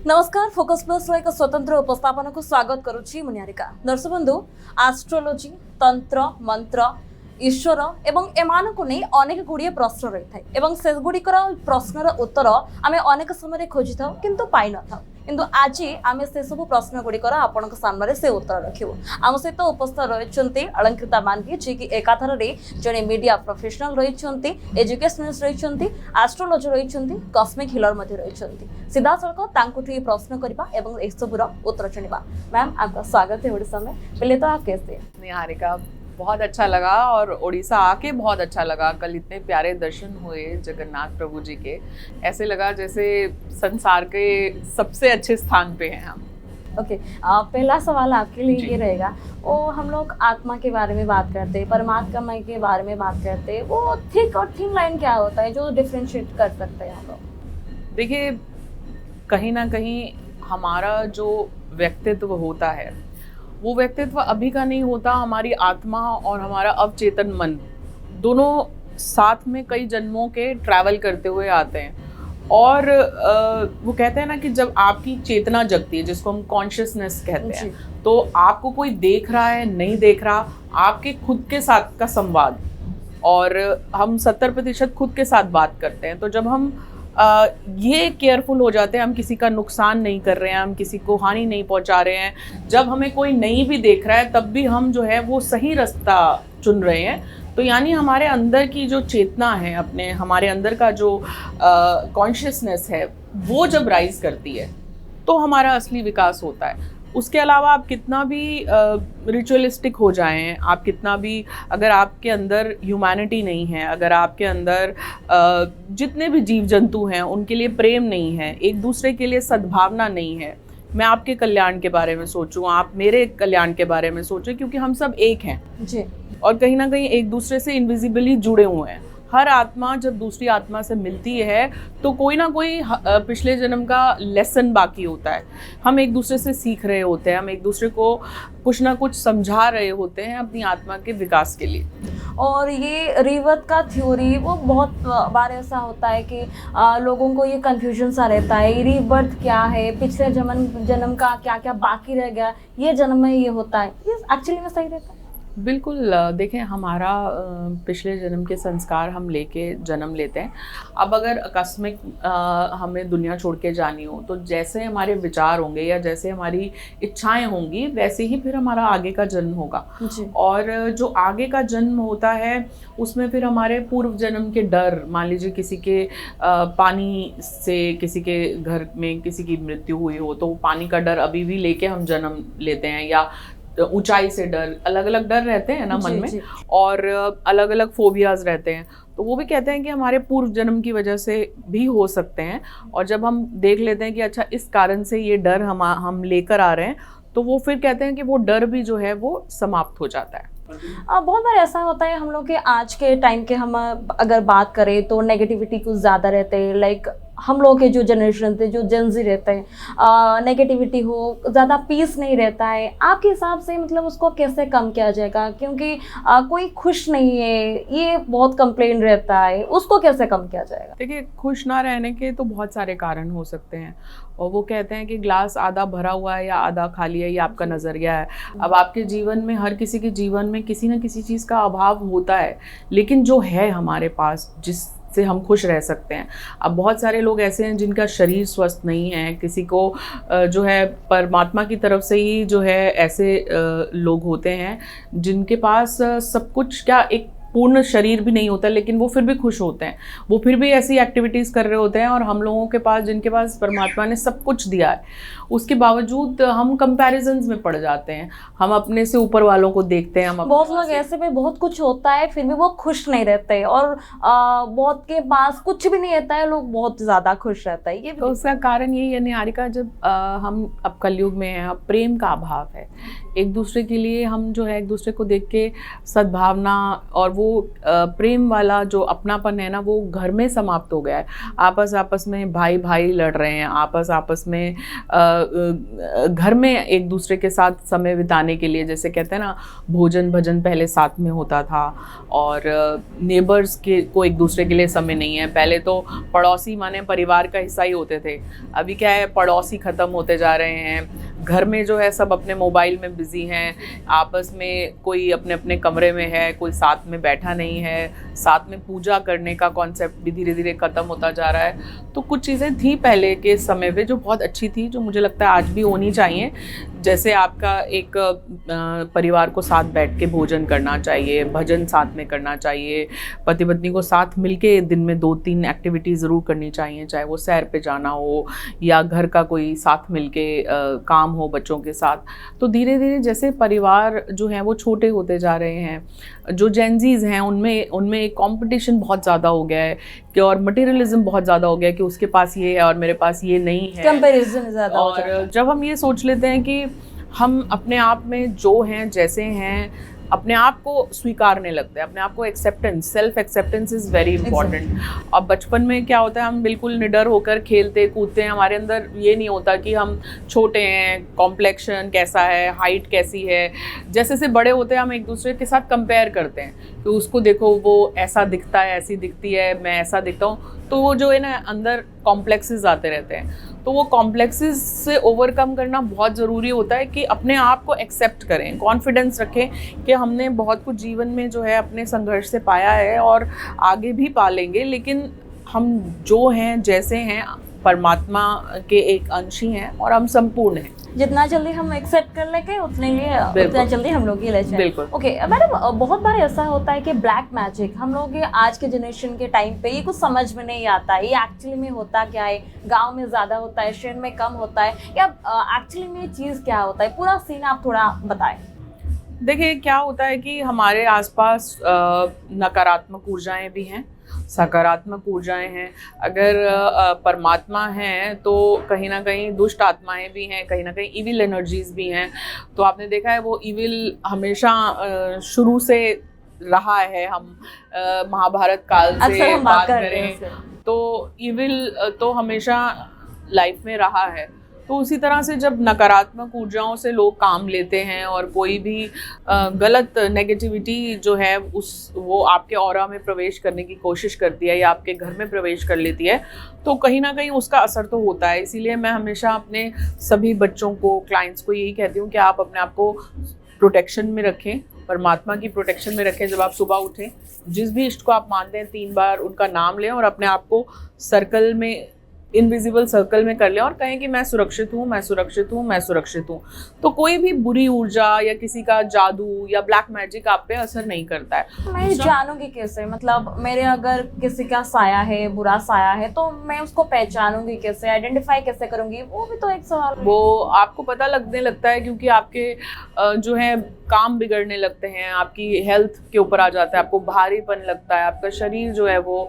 नमस्कार focus plus एक स्वतंत्र उपस्थापन को स्वागत करुच्ची मुनिहारिका। दर्शक बंधु, एस्ट्रोलोजी, तंत्र, मंत्र, ईश्वर एवं एमानकु नहीं अनेक गुड़िए प्रश्न रही थाए एवं से गुड़िकर प्रश्नर उत्तर आमे अनेक समय खोजि था किंतु पाई न था। किंतु आज आमे से सब प्रश्न गुड़िकर आपण सामने से उत्तर रखिबु। आम सहित उपस्थित रही अलंकृता मानवी जी की एकाथर जड़े मीडिया प्रोफेशनल रही, एजुकेशनिस्ट रही, एस्ट्रोलोजर रही, कस्मिक हिलर रही। सीधा सड़क प्रश्न करबा एवं ए सबुर उत्तर जानिबा। मैम आपका स्वागत है ओडिशा में। पहले तो आप कैसे हैं? निहारिका, बहुत अच्छा लगा और उड़ीसा आके बहुत अच्छा लगा। कल इतने प्यारे दर्शन हुए जगन्नाथ प्रभु जी के, ऐसे लगा जैसे संसार के सबसे अच्छे स्थान पे हैं हम। ओके, पहला सवाल आपके लिए ये रहेगा। वो हम लोग आत्मा के बारे में बात करते हैं, परमात्मा के बारे में बात करते हैं, वो थिक और थिन लाइन क्या होता है जो डिफरेंशिएट कर सकते हैं हम लोग? देखिए, कहीं ना कहीं हमारा जो व्यक्तित्व होता है वो व्यक्तित्व अभी का नहीं होता। हमारी आत्मा और हमारा अवचेतन मन दोनों साथ में कई जन्मों के ट्रैवल करते हुए आते हैं। और वो कहते हैं ना कि जब आपकी चेतना जगती है, जिसको हम कॉन्शियसनेस कहते हैं, तो आपको कोई देख रहा है नहीं देख रहा, आपके खुद के साथ का संवाद। और हम 70% खुद के साथ बात करते हैं। तो जब हम ये केयरफुल हो जाते हैं, हम किसी का नुकसान नहीं कर रहे हैं, हम किसी को हानि नहीं पहुंचा रहे हैं, जब हमें कोई नहीं भी देख रहा है तब भी हम जो है वो सही रास्ता चुन रहे हैं। तो यानी हमारे अंदर की जो चेतना है, अपने हमारे अंदर का जो कॉन्शियसनेस है, वो जब राइज करती है तो हमारा असली विकास होता है। उसके अलावा आप कितना भी रिचुअलिस्टिक हो जाएं, आप कितना भी, अगर आपके अंदर ह्यूमैनिटी नहीं है, अगर आपके अंदर जितने भी जीव जंतु हैं उनके लिए प्रेम नहीं है, एक दूसरे के लिए सद्भावना नहीं है, मैं आपके कल्याण के बारे में सोचूं, आप मेरे कल्याण के बारे में सोचें, क्योंकि हम सब एक हैं जी। और कहीं ना कहीं एक दूसरे से इनविजिबली जुड़े हुए हैं। हर आत्मा जब दूसरी आत्मा से मिलती है तो कोई ना कोई पिछले जन्म का लेसन बाकी होता है। हम एक दूसरे से सीख रहे होते हैं, हम एक दूसरे को कुछ ना कुछ समझा रहे होते हैं अपनी आत्मा के विकास के लिए। और ये रीबर्थ का थ्योरी, वो बहुत बार ऐसा होता है कि लोगों को ये कंफ्यूजन सा रहता है, रीबर्थ क्या है, पिछले जन्म का क्या क्या बाकी रह गया, ये जन्म में ये होता है, ये एक्चुअली में सही रहता है? बिल्कुल। देखें, हमारा पिछले जन्म के संस्कार हम लेके जन्म लेते हैं। अब अगर आकस्मिक हमें दुनिया छोड़ के जानी हो तो जैसे हमारे विचार होंगे या जैसे हमारी इच्छाएं होंगी वैसे ही फिर हमारा आगे का जन्म होगा। और जो आगे का जन्म होता है उसमें फिर हमारे पूर्व जन्म के डर, मान लीजिए किसी के पानी से किसी के घर में किसी की मृत्यु हुई हो तो पानी का डर अभी भी लेके हम जन्म लेते हैं, या ऊंचाई से डर, अलग अलग डर रहते हैं ना मन में, और अलग अलग फोबियाज रहते हैं। तो वो भी कहते हैं कि हमारे पूर्व जन्म की वजह से भी हो सकते हैं। और जब हम देख लेते हैं कि अच्छा इस कारण से ये डर हम लेकर आ रहे हैं, तो वो फिर कहते हैं कि वो डर भी जो है वो समाप्त हो जाता है। बहुत बार ऐसा होता है हम लोग के आज के टाइम के, हम अगर बात करें तो नेगेटिविटी कुछ ज़्यादा रहते हैं। लाइक हम लोग के जो जनरेशन थे, जो जेनजी रहते हैं, नेगेटिविटी हो, ज़्यादा पीस नहीं रहता है। आपके हिसाब से मतलब उसको कैसे कम किया जाएगा? क्योंकि कोई खुश नहीं है, ये बहुत कंप्लेन रहता है, उसको कैसे कम किया जाएगा? देखिए, खुश ना रहने के तो बहुत सारे कारण हो सकते हैं। और वो कहते हैं कि ग्लास आधा भरा हुआ है या आधा खाली है, ये आपका नज़रिया है। अब आपके जीवन में, हर किसी के जीवन में किसी न किसी चीज़ का अभाव होता है, लेकिन जो है हमारे पास, जिससे हम खुश रह सकते हैं। अब बहुत सारे लोग ऐसे हैं जिनका शरीर स्वस्थ नहीं है, किसी को जो है परमात्मा की तरफ से ही जो है ऐसे लोग होते हैं जिनके पास सब कुछ, क्या एक पूर्ण शरीर भी नहीं होता, लेकिन वो फिर भी खुश होते हैं, वो फिर भी ऐसी एक्टिविटीज़ कर रहे होते हैं। और हम लोगों के पास, जिनके पास परमात्मा ने सब कुछ दिया है, उसके बावजूद हम कंपैरिजन्स में पड़ जाते हैं। हम अपने से ऊपर वालों को देखते हैं। हम बहुत लोग ऐसे में बहुत कुछ होता है फिर भी वो खुश नहीं रहते, और बहुत के पास कुछ भी नहीं रहता है, लोग बहुत ज़्यादा खुश रहता है। ये तो उसका कारण यही है निहारिका, जब हम अब कलयुग में हैं, अब प्रेम का अभाव है। एक दूसरे के लिए हम जो है एक दूसरे को देख के सद्भावना और वो वो प्रेम वाला जो अपनापन है ना, वो घर में समाप्त हो गया है। आपस में भाई भाई लड़ रहे हैं, आपस में घर में एक दूसरे के साथ समय बिताने के लिए, जैसे कहते हैं ना, भोजन भजन पहले साथ में होता था, और नेबर्स के को एक दूसरे के लिए समय नहीं है। पहले तो पड़ोसी माने परिवार का हिस्सा ही होते थे, अभी क्या है, पड़ोसी ख़त्म होते जा रहे हैं। घर में जो है सब अपने मोबाइल में बिज़ी हैं, आपस में कोई अपने अपने कमरे में है, कोई साथ में बैठा नहीं है, साथ में पूजा करने का कॉन्सेप्ट भी धीरे धीरे ख़त्म होता जा रहा है। तो कुछ चीज़ें थी पहले के समय पे जो बहुत अच्छी थी, जो मुझे लगता है आज भी होनी चाहिए। जैसे आपका एक परिवार को साथ बैठ के भोजन करना चाहिए, भजन साथ में करना चाहिए, पति पत्नी को साथ मिलके दिन में 2-3 एक्टिविटी ज़रूर करनी चाहिए, चाहे वो सैर पे जाना हो या घर का कोई साथ मिलके काम हो बच्चों के साथ। तो धीरे धीरे जैसे परिवार जो हैं वो छोटे होते जा रहे हैं, जो जेनजीज हैं उनमें एक कंपटीशन बहुत ज़्यादा हो गया है कि, और मटेरियलिज्म बहुत ज़्यादा हो गया है कि उसके पास ये है और मेरे पास ये नहीं है, कंपैरिजन ज़्यादा हो जाता है। और जब हम ये सोच लेते हैं कि हम अपने आप में जो हैं जैसे हैं, अपने आप को स्वीकारने लगते हैं, अपने आप को acceptance, self acceptance is very important. अब बचपन में क्या होता है, हम बिल्कुल निडर होकर खेलते कूदते हैं, हमारे अंदर ये नहीं होता कि हम छोटे हैं, कॉम्प्लेक्शन कैसा है, हाइट कैसी है। जैसे जैसे बड़े होते हैं हम एक दूसरे के साथ कंपेयर करते हैं कि उसको देखो वो ऐसा दिखता है, ऐसी दिखती है, मैं ऐसा दिखता हूँ। तो वो जो है ना, अंदर कॉम्प्लेक्सेस आते रहते हैं। तो वो कॉम्प्लेक्सेस से ओवरकम करना बहुत ज़रूरी होता है कि अपने आप को एक्सेप्ट करें, कॉन्फिडेंस रखें कि हमने बहुत कुछ जीवन में जो है अपने संघर्ष से पाया है और आगे भी पालेंगे, लेकिन हम जो हैं जैसे हैं परमात्मा के एक अंश ही हैं और हम संपूर्ण हैं। जितना जल्दी हम एक्सेप्ट कर लेंगे उतना जल्दी हम लोग ये ले जाएंगे। बिल्कुल। ओके मैडम, बहुत बार ऐसा होता है कि ब्लैक मैजिक हम लोग ये आज के जनरेशन के टाइम पे ये कुछ समझ में नहीं आता है, ये एक्चुअली में होता क्या है, गांव में ज़्यादा होता है, शहर में कम होता है, या एक्चुअली में ये चीज़ क्या होता है, पूरा सीन आप थोड़ा बताएं। देखिए क्या होता है कि हमारे आसपास नकारात्मक ऊर्जाएं भी हैं, सकारात्मक ऊर्जाएं हैं। अगर परमात्मा हैं तो कहीं ना कहीं दुष्ट आत्माएं भी हैं, कहीं ना कहीं इविल एनर्जीज भी हैं। तो आपने देखा है वो इविल हमेशा शुरू से रहा है। हम महाभारत काल से हम बात करें तो इविल तो हमेशा लाइफ में रहा है। तो उसी तरह से जब नकारात्मक ऊर्जाओं से लोग काम लेते हैं और कोई भी गलत नेगेटिविटी जो है वो आपके ऑरा में प्रवेश करने की कोशिश करती है या आपके घर में प्रवेश कर लेती है, तो कहीं ना कहीं उसका असर तो होता है। इसीलिए मैं हमेशा अपने सभी बच्चों को, क्लाइंट्स को यही कहती हूँ कि आप अपने आप को प्रोटेक्शन में रखें, परमात्मा की प्रोटेक्शन में रखें। जब आप सुबह उठें, जिस भी इष्ट को आप मानते हैं 3 बार उनका नाम लें और अपने आप को सर्कल में, इनविजिबल सर्कल में कर लें और कहें कि मैं सुरक्षित हूँ, मैं सुरक्षित हूँ, मैं सुरक्षित हूँ। तो कोई भी बुरी ऊर्जा या किसी का जादू या ब्लैक मैजिक आप पे असर नहीं करता है। मैं जानूंगी कैसे, मतलब मेरे अगर किसी का साया है, बुरा साया है, तो मैं उसको पहचानूंगी कैसे, आइडेंटिफाई कैसे करूंगी, वो भी तो एक सवाल है। वो आपको पता लगने लगता है क्योंकि आपके जो है काम बिगड़ने लगते हैं, आपकी हेल्थ के ऊपर आ जाता है, आपको भारीपन लगता है, आपका शरीर जो है वो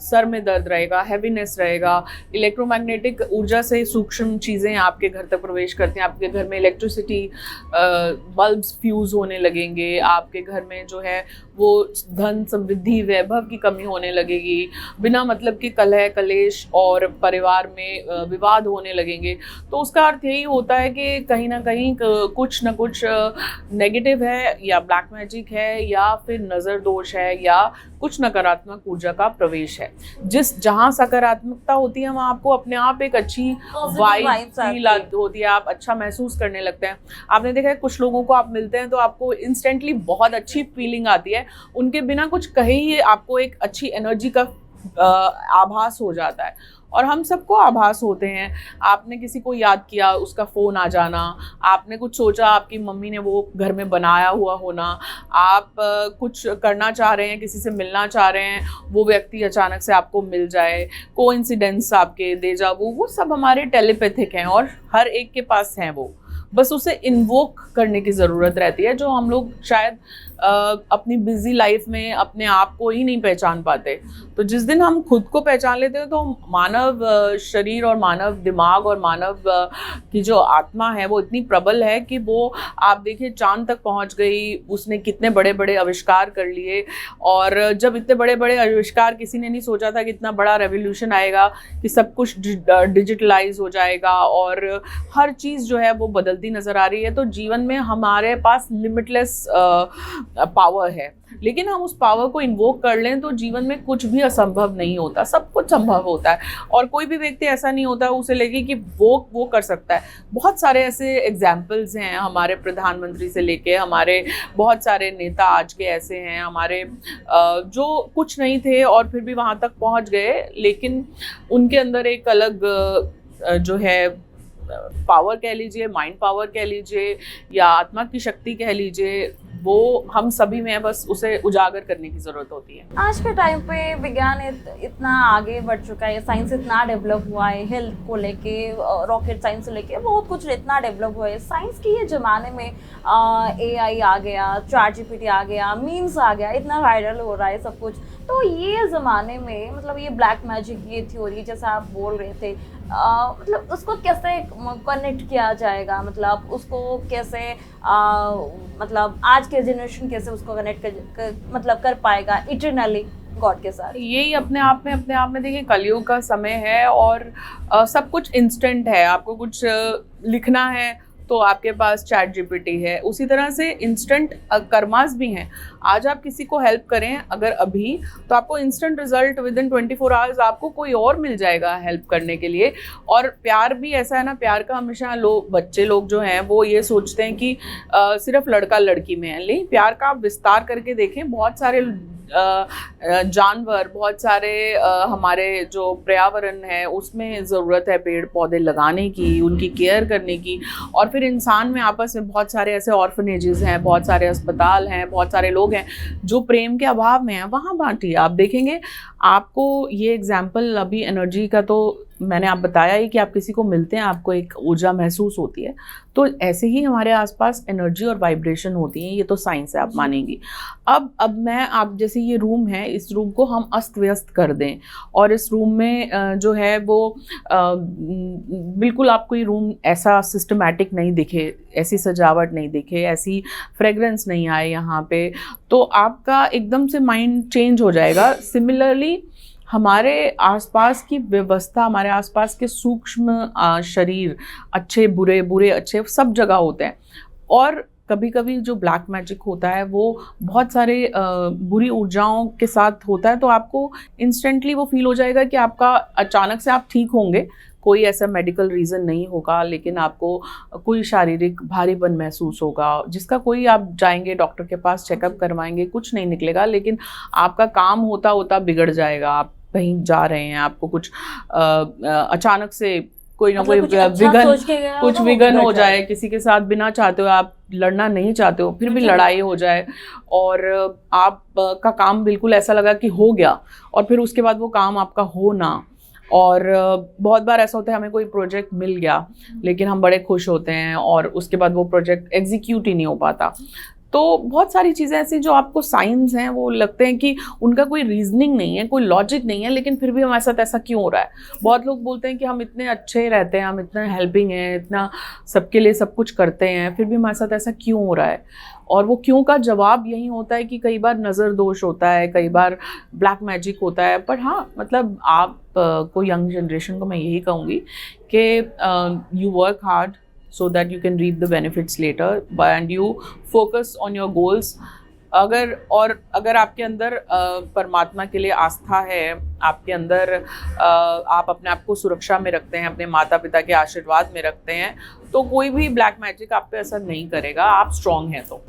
सर में दर्द रहेगा, हैवीनेस रहेगा। इलेक्ट्रोमैग्नेटिक ऊर्जा से सूक्ष्म चीज़ें आपके घर तक प्रवेश करती हैं। आपके घर में इलेक्ट्रिसिटी बल्ब्स फ्यूज़ होने लगेंगे, आपके घर में जो है वो धन समृद्धि वैभव की कमी होने लगेगी, बिना मतलब कि कलह कलेश और परिवार में विवाद होने लगेंगे। तो उसका अर्थ यही होता है कि कहीं ना कहीं कुछ ना कुछ नेगेटिव है, या ब्लैक मैजिक है, या फिर नज़र दोष है, या कुछ नकारात्मक ऊर्जा का प्रवेश है। जहाँ सकारात्मकता होती है वहाँ आपको अपने आप एक अच्छी वाइब फील होती है, आप अच्छा महसूस करने लगते हैं। आपने देखा है कुछ लोगों को आप मिलते हैं तो आपको इंस्टेंटली बहुत अच्छी फीलिंग आती है, उनके बिना कुछ कहे ही आपको एक अच्छी एनर्जी का आभास हो जाता है। और हम सबको आभास होते हैं। आपने किसी को याद किया, उसका फ़ोन आ जाना, आपने कुछ सोचा, आपकी मम्मी ने वो घर में बनाया हुआ होना, आप कुछ करना चाह रहे हैं, किसी से मिलना चाह रहे हैं, वो व्यक्ति अचानक से आपको मिल जाए, कोइंसिडेंस आपके, डेजा वू, वो सब हमारे टेलीपैथिक हैं और हर एक के पास हैं वो। बस उसे इन्वोक करने की ज़रूरत रहती है, जो हम लोग शायद अपनी बिजी लाइफ में अपने आप को ही नहीं पहचान पाते। तो जिस दिन हम खुद को पहचान लेते हैं तो मानव शरीर और मानव दिमाग और मानव की जो आत्मा है वो इतनी प्रबल है कि वो, आप देखिए, चांद तक पहुंच गई, उसने कितने बड़े बड़े आविष्कार कर लिए। और जब इतने बड़े बड़े आविष्कार, किसी ने नहीं सोचा था कि इतना बड़ा रेवोल्यूशन आएगा, कि सब कुछ डिजिटलाइज हो जाएगा और हर चीज़ जो है वो बदलती नज़र आ रही है। तो जीवन में हमारे पास लिमिटलेस पावर है, लेकिन हम उस पावर को इन्वोक कर लें तो जीवन में कुछ भी असंभव नहीं होता, सब कुछ संभव होता है। और कोई भी व्यक्ति ऐसा नहीं होता उसे लगे कि वो कर सकता है। बहुत सारे ऐसे एग्जाम्पल्स हैं, हमारे प्रधानमंत्री से लेके हमारे बहुत सारे नेता आज के ऐसे हैं, हमारे जो कुछ नहीं थे और फिर भी वहाँ तक पहुँच गए, लेकिन उनके अंदर एक अलग जो है पावर कह लीजिए, माइंड पावर कह लीजिए, या आत्मा की शक्ति कह लीजिए, वो हम सभी में है, बस उसे उजागर करने की ज़रूरत होती है। आज के टाइम पे विज्ञान इतना आगे बढ़ चुका है, साइंस इतना डेवलप हुआ है, हेल्थ को लेके, रॉकेट साइंस से लेके बहुत कुछ इतना डेवलप हुआ है। साइंस के ये ज़माने में AI आ गया, ChatGPT आ गया, मीम्स आ गया, इतना वायरल हो रहा है सब कुछ। तो ये ज़माने में मतलब ये ब्लैक मैजिक, ये थ्योरी जैसा आप बोल रहे थे, मतलब उसको कैसे कनेक्ट किया जाएगा, मतलब उसको कैसे मतलब आज के जनरेशन कैसे उसको कनेक्ट मतलब कर पाएगा इटरनली गॉड के साथ? यही अपने आप में देखिए, कलयुग का समय है और सब कुछ इंस्टेंट है। आपको कुछ लिखना है तो आपके पास चैट जीपीटी है, उसी तरह से इंस्टेंट कर्मास भी हैं। आज आप किसी को हेल्प करें अगर अभी, तो आपको instant result with in 24 hours आपको कोई और मिल जाएगा हेल्प करने के लिए। और प्यार भी ऐसा है ना, प्यार का हमेशा बच्चे लोग जो हैं वो ये सोचते हैं कि सिर्फ लड़का लड़की में है, लेकिन प्यार का आप विस्तार करके देखें, बहुत सारे जानवर, बहुत सारे हमारे जो पर्यावरण है उसमें ज़रूरत है पेड़ पौधे लगाने की, उनकी केयर करने की। और फिर इंसान में आपस में बहुत सारे ऐसे ऑर्फनेजेस हैं, बहुत सारे अस्पताल हैं, बहुत सारे लोग हैं जो प्रेम के अभाव में हैं, वहाँ बांटिए। आप देखेंगे, आपको ये एग्जाम्पल अभी एनर्जी का तो मैंने आप बताया ही कि आप किसी को मिलते हैं आपको एक ऊर्जा महसूस होती है, तो ऐसे ही हमारे आसपास एनर्जी और वाइब्रेशन होती हैं। ये तो साइंस है, आप मानेंगी। अब मैं, आप जैसे ये रूम है, इस रूम को हम अस्त व्यस्त कर दें और इस रूम में जो है वो बिल्कुल आपको ये रूम ऐसा सिस्टमैटिक नहीं दिखे, ऐसी सजावट नहीं दिखे, ऐसी फ्रेगरेंस नहीं आए यहाँ पे, तो आपका एकदम से माइंड चेंज हो जाएगा। सिमिलरली हमारे आसपास की व्यवस्था, हमारे आसपास के सूक्ष्म शरीर, अच्छे बुरे, बुरे अच्छे, सब जगह होते हैं। और कभी कभी जो ब्लैक मैजिक होता है वो बहुत सारे बुरी ऊर्जाओं के साथ होता है, तो आपको इंस्टेंटली वो फील हो जाएगा कि आपका अचानक से आप ठीक होंगे, कोई ऐसा मेडिकल रीज़न नहीं होगा, लेकिन आपको कोई शारीरिक भारीपन महसूस होगा, जिसका कोई, आप जाएंगे डॉक्टर के पास, चेकअप करवाएंगे, कुछ नहीं निकलेगा, लेकिन आपका काम होता होता बिगड़ जाएगा। आप कहीं जा रहे हैं, आपको कुछ अचानक से कोई ना कोई कुछ विघन हो जाए, किसी के साथ बिना चाहते हो, आप लड़ना नहीं चाहते हो, फिर भी लड़ाई हो जाए और आप का काम बिल्कुल ऐसा लगा कि हो गया और फिर उसके बाद वो काम आपका हो ना। और बहुत बार ऐसा होता है, हमें कोई प्रोजेक्ट मिल गया लेकिन हम बड़े खुश होते हैं और उसके बाद वो प्रोजेक्ट एग्जीक्यूट ही नहीं हो पाता। तो बहुत सारी चीज़ें ऐसी जो आपको साइंस हैं वो लगते हैं कि उनका कोई रीजनिंग नहीं है, कोई लॉजिक नहीं है, लेकिन फिर भी हमारे साथ ऐसा क्यों हो रहा है। बहुत लोग बोलते हैं कि हम इतने अच्छे रहते हैं, हम इतना हेल्पिंग हैं, इतना सबके लिए सब कुछ करते हैं, फिर भी हमारे साथ ऐसा क्यों हो रहा है। और वो क्यों का जवाब यही होता है कि कई बार नज़र दोष होता है, कई बार ब्लैक मैजिक होता है। पर हाँ, मतलब आप को यंग जनरेशन को मैं यही कहूँगी कि you work hard so that you can reap the benefits later and you focus on your goals। अगर आपके अंदर परमात्मा के लिए आस्था है, आपके अंदर आप अपने आप को सुरक्षा में रखते हैं, अपने माता पिता के आशीर्वाद में रखते हैं, तो कोई भी ब्लैक मैजिक आप पे असर नहीं करेगा, आप स्ट्रॉन्ग हैं तो।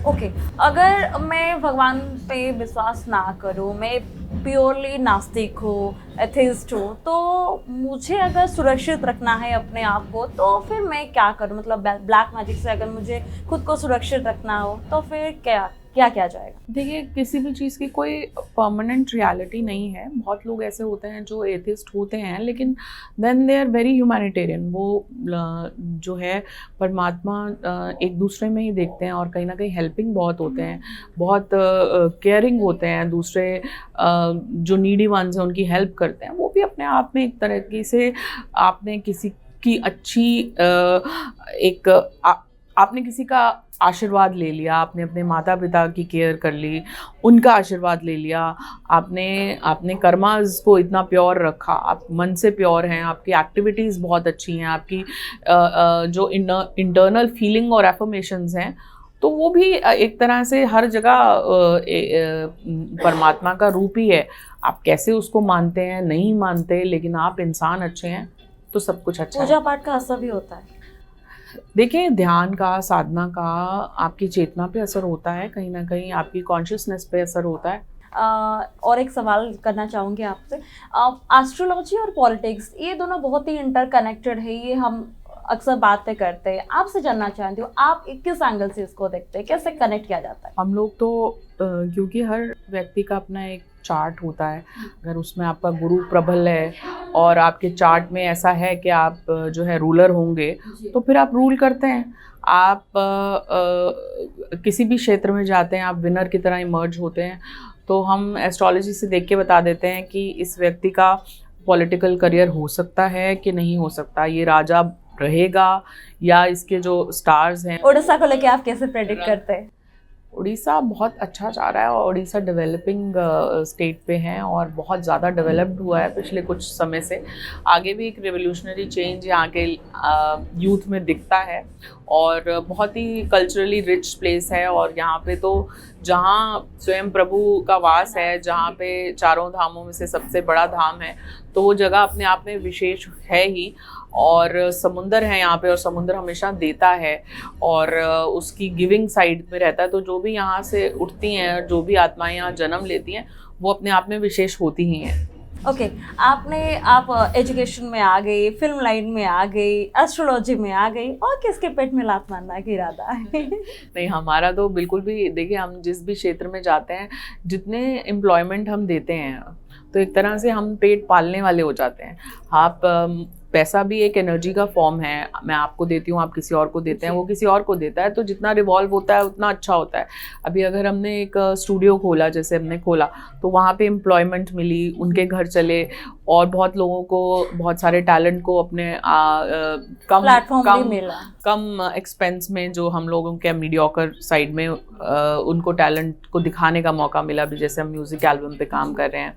ओके, अगर मैं भगवान पे विश्वास ना करूँ, मैं प्योरली नास्तिक हो, एथिस्ट हो, तो मुझे अगर सुरक्षित रखना है अपने आप को तो फिर मैं क्या करूँ? मतलब ब्लैक मैजिक से अगर मुझे खुद को सुरक्षित रखना हो तो फिर क्या क्या किया जाएगा? देखिए, किसी भी चीज़ की कोई परमानेंट रियलिटी नहीं है। बहुत लोग ऐसे होते हैं जो एथिस्ट होते हैं, लेकिन then they are very humanitarian. वो जो है परमात्मा एक दूसरे में ही देखते हैं, और कहीं ना कहीं हेल्पिंग बहुत होते हैं, बहुत केयरिंग होते हैं, दूसरे जो नीडी वंस हैं उनकी हेल्प करते हैं। वो भी अपने आप में एक तरीके से आपने किसी की अच्छी आपने किसी का आशीर्वाद ले लिया, आपने अपने माता पिता की केयर कर ली, उनका आशीर्वाद ले लिया, आपने कर्मास को इतना प्योर रखा, आप मन से प्योर हैं, आपकी एक्टिविटीज़ बहुत अच्छी हैं, आपकी जो इंटरनल फीलिंग और एफर्मेशंस हैं, तो वो भी एक तरह से हर जगह परमात्मा का रूप ही है। आप कैसे उसको मानते हैं, नहीं मानते, लेकिन आप इंसान अच्छे हैं तो सब कुछ अच्छा है। पूजा पाठ का असर भी होता है? देखिए, ध्यान का, साधना का आपकी चेतना पे असर होता है, कहीं ना कहीं आपकी कॉन्शियसनेस पे असर होता है। और एक सवाल करना चाहूँगी आपसे। एस्ट्रोलॉजी और पॉलिटिक्स ये दोनों बहुत ही इंटरकनेक्टेड है, ये हम अक्सर बातें करते हैं। आपसे जानना चाहती हूँ, आप किस एंगल से इसको देखते हैं, कैसे कनेक्ट किया जाता है? हम लोग तो क्योंकि हर व्यक्ति का अपना एक चार्ट होता है, अगर उसमें आपका गुरु प्रबल है और आपके चार्ट में ऐसा है कि आप जो है रूलर होंगे, तो फिर आप रूल करते हैं। आप किसी भी क्षेत्र में जाते हैं, आप विनर की तरह इमर्ज होते हैं। तो हम एस्ट्रोलॉजी से देख के बता देते हैं कि इस व्यक्ति का पॉलिटिकल करियर हो सकता है कि नहीं हो सकता, ये राजा रहेगा, या इसके जो स्टार्स हैं। उड़ीसा को लेके आप कैसे प्रेडिक्ट करते हैं? उड़ीसा बहुत अच्छा जा रहा है, और उड़ीसा डेवलपिंग स्टेट पे है और बहुत ज़्यादा डेवलप्ड हुआ है पिछले कुछ समय से। आगे भी एक रिवोल्यूशनरी चेंज यहाँ के यूथ में दिखता है, और बहुत ही कल्चरली रिच प्लेस है। और यहाँ पे तो जहाँ स्वयं प्रभु का वास है, जहाँ पे चारों धामों में से सबसे बड़ा धाम है, तो वो जगह अपने आप में विशेष है ही। और समुंदर है यहाँ पे, और समुंदर हमेशा देता है, और उसकी गिविंग साइड में रहता है। तो जो भी यहाँ से उठती हैं, जो भी आत्माएं यहाँ जन्म लेती हैं, वो अपने आप में विशेष होती ही हैं। ओके, आप एजुकेशन में आ गई, फिल्म लाइन में आ गई, एस्ट्रोलॉजी में आ गई, और किसके पेट में लात मारना का इरादा है? नहीं, हमारा तो बिल्कुल भी, देखिए, हम जिस भी क्षेत्र में जाते हैं, जितने एम्प्लॉयमेंट हम देते हैं, तो एक तरह से हम पेट पालने वाले हो जाते हैं। आप पैसा भी एक एनर्जी का फॉर्म है, मैं आपको देती हूँ, आप किसी और को देते हैं, वो किसी और को देता है, तो जितना रिवॉल्व होता है उतना अच्छा होता है। अभी अगर हमने एक स्टूडियो खोला, जैसे हमने खोला, तो वहाँ पे एम्प्लॉयमेंट मिली, उनके घर चले, और बहुत लोगों को, बहुत सारे टैलेंट को अपने कम एक्सपेंस में, जो हम लोगों के मीडियोकर साइड में, उनको टैलेंट को दिखाने का मौका मिला। भी जैसे हम म्यूज़िक एल्बम पे काम कर रहे हैं,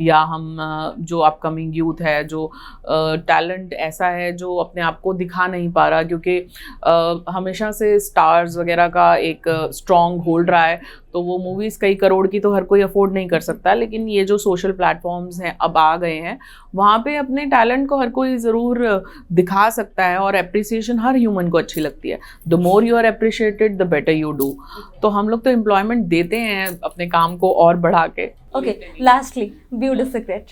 या हम जो अपकमिंग यूथ है, जो टैलेंट ऐसा है जो अपने आप को दिखा नहीं पा रहा, क्योंकि हमेशा से स्टार्स वगैरह का एक स्ट्रॉन्ग होल्ड रहा है, तो वो मूवीज़ कई करोड़ की तो हर कोई अफोर्ड नहीं कर सकता। लेकिन ये जो सोशल प्लेटफॉर्म्स हैं अब आ गए हैं, वहाँ पे अपने टैलेंट को हर कोई ज़रूर दिखा सकता है, और एप्रिसिएशन हर ह्यूमन को अच्छी लगती है। The more you are appreciated the better you do. तो हम लोग तो एम्प्लॉयमेंट देते हैं अपने काम को और बढ़ा के। Okay, lastly, beauty secret?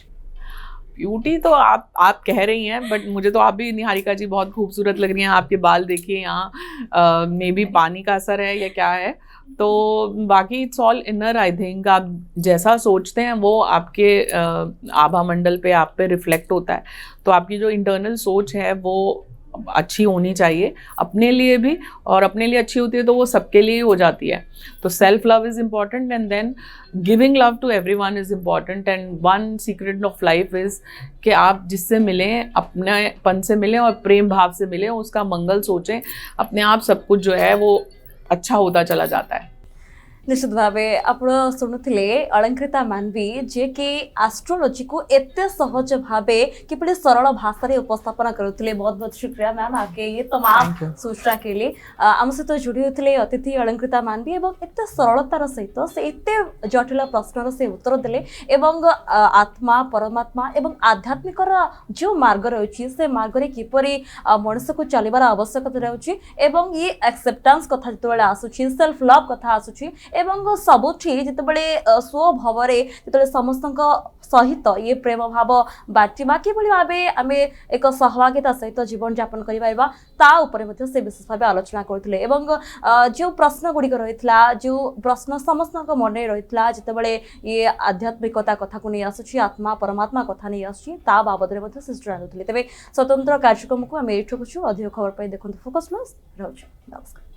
Beauty तो आप कह रही हैं, बट मुझे तो आप भी, निहारिका जी, बहुत खूबसूरत लग रही हैं। आपके बाल देखिए, यहाँ मे बी पानी का असर है या क्या है, तो बाकी it's all inner. I think आप जैसा सोचते हैं वो आपके आभा मंडल पे, आप पे रिफ्लेक्ट होता है। तो आपकी जो इंटरनल सोच है वो अच्छी होनी चाहिए अपने लिए भी, और अपने लिए अच्छी होती है तो वो सबके लिए हो जाती है। तो self love is important, and then giving love to everyone is important. And one secret of life is कि आप जिससे मिलें, अपनेपन से मिलें और प्रेम भाव से मिलें, उसका मंगल सोचें, अपने आप सब कुछ जो है वो अच्छा होता चला जाता है। निश्चित भावे आपण शुणुले अलंकृता मानवी जे कि एस्ट्रोलॉजी को एते सहज भावे किपरि सरल भाषा रे उपस्थापन करुथिले। बहुत बहुत शुक्रिया मैम, आपके ये तमाम सूचना के लिए। आम सहित जोड़ी होते अतिथि अलंकृता मानवी, एवं एते सरलतार सहित से एते जटिल प्रश्नर से उत्तर देले, एवं आत्मा, परमात्मा एवं आध्यात्मिक जो मार्ग रही से मार्ग रे किपरि मनुष्य को चलबार आवश्यकता रही, एवं ये एक्सेप्टेंस कथा जिते आसुची, सेल्फ लव कथा आसुची, एवं सबुठी जितेबाला स्वभाव जिते समस्त सहित ये प्रेम भाव बांटिबा किभଳି भाबे आमे एक सहभागिता सहित जीवन यापन करि पाइबा ता ऊपर मध्ये से विशेष भाबे आलोचना करथिले एवं जो प्रश्न गुडी रहितला जो प्रश्न समस्त मन रहितला जेतेबेले ये आध्यात्मिकता कथा को नहीं आसुची आत्मा परमात्मा कथा नहीं आसुची ता बाबद रे मध्ये से जानुथिले तबे स्वतंत्र कार्यक्रम को आमे एठु कुछु अधिक खबर पाई देखंतु फोकस प्लस रहउछ नमस्कार।